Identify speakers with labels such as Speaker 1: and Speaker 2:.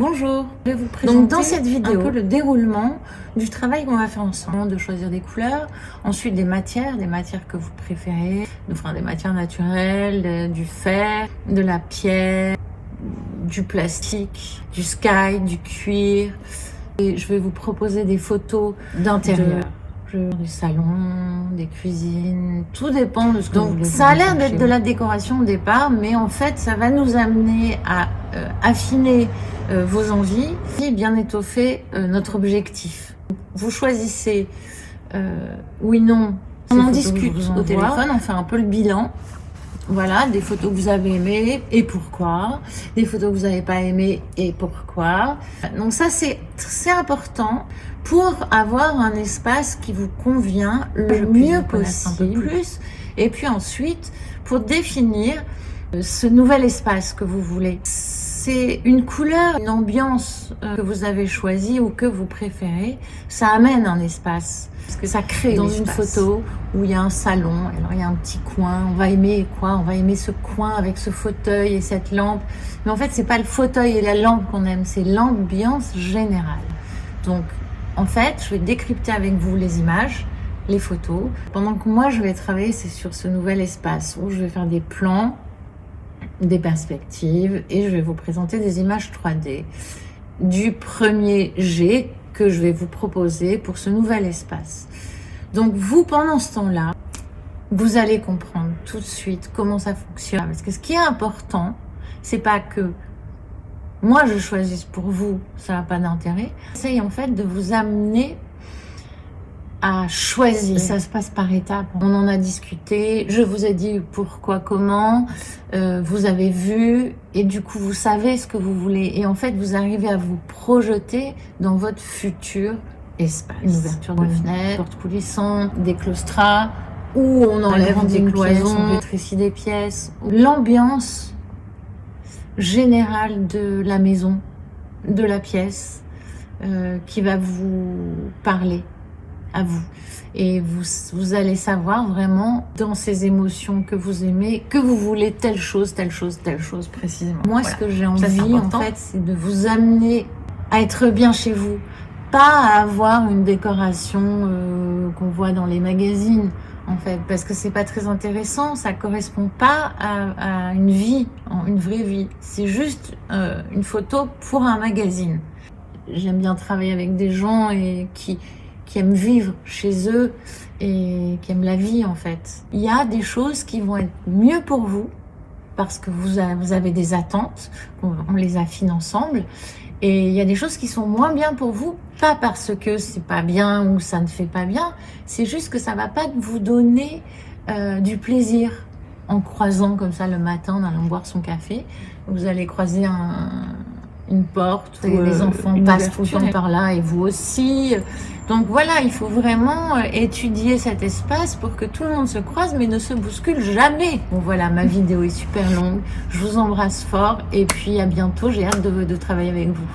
Speaker 1: Bonjour, je vais vous présenter
Speaker 2: Donc dans cette vidéo,
Speaker 1: un peu le déroulement du travail qu'on va faire ensemble, de choisir des couleurs, ensuite des matières que vous préférez, des matières naturelles, du fer, de la pierre, du plastique, du sky, du cuir. Et je vais vous proposer des photos d'intérieur, du salon, des cuisines, tout dépend de ce que vous voulez. Donc ça a l'air d'être de la décoration au départ, mais en fait ça va nous amener à affiner vos envies et bien étoffer notre objectif. Vous choisissez oui, non, on en discute au téléphone, on fait un peu le bilan. Voilà, des photos que vous avez aimées et pourquoi, des photos que vous n'avez pas aimées et pourquoi. Donc ça, c'est important pour avoir un espace qui vous convient le mieux possible. Et puis ensuite, pour définir ce nouvel espace que vous voulez. C'est une couleur, une ambiance que vous avez choisie ou que vous préférez. Ça amène un espace. Parce que ça crée dans une photo où il y a un salon, alors il y a un petit coin, on va aimer quoi? On va aimer ce coin avec ce fauteuil et cette lampe. Mais en fait, c'est pas le fauteuil et la lampe qu'on aime, c'est l'ambiance générale. Donc, en fait, je vais décrypter avec vous les images, les photos. Pendant que moi, je vais travailler, c'est sur ce nouvel espace où je vais faire des plans, des perspectives et je vais vous présenter des images 3D du premier jet que je vais vous proposer pour ce nouvel espace. Donc vous, pendant ce temps-là, vous allez comprendre tout de suite comment ça fonctionne. Parce que ce qui est important, c'est pas que moi je choisisse pour vous, ça n'a pas d'intérêt. J'essaye en fait de vous amener à choisir. Ça se passe par étapes. On en a discuté, je vous ai dit pourquoi, comment, vous avez vu et du coup vous savez ce que vous voulez et en fait vous arrivez à vous projeter dans votre futur espace. Une ouverture de fenêtre, porte coulissante, des claustras où on enlève des cloisons, on rétrécit des pièces. L'ambiance générale de la maison, de la pièce qui va vous parler à vous. Et vous allez savoir vraiment dans ces émotions que vous aimez, que vous voulez telle chose précisément. Moi, ce que j'ai envie, en fait, c'est de vous amener à être bien chez vous. Pas à avoir une décoration qu'on voit dans les magazines, en fait, parce que c'est pas très intéressant, ça correspond pas à une vie, une vraie vie. C'est juste une photo pour un magazine. J'aime bien travailler avec des gens et qui aiment vivre chez eux et qui aiment la vie en fait. Il y a des choses qui vont être mieux pour vous parce que vous avez des attentes, on les affine ensemble. Et il y a des choses qui sont moins bien pour vous, pas parce que c'est pas bien ou ça ne fait pas bien, c'est juste que ça va pas vous donner du plaisir en croisant comme ça le matin en allant boire son café. Vous allez croiser une porte où les enfants passent tout le temps par là et vous aussi. Donc voilà, il faut vraiment étudier cet espace pour que tout le monde se croise mais ne se bouscule jamais. Bon voilà, ma vidéo est super longue, je vous embrasse fort et puis à bientôt, j'ai hâte de travailler avec vous.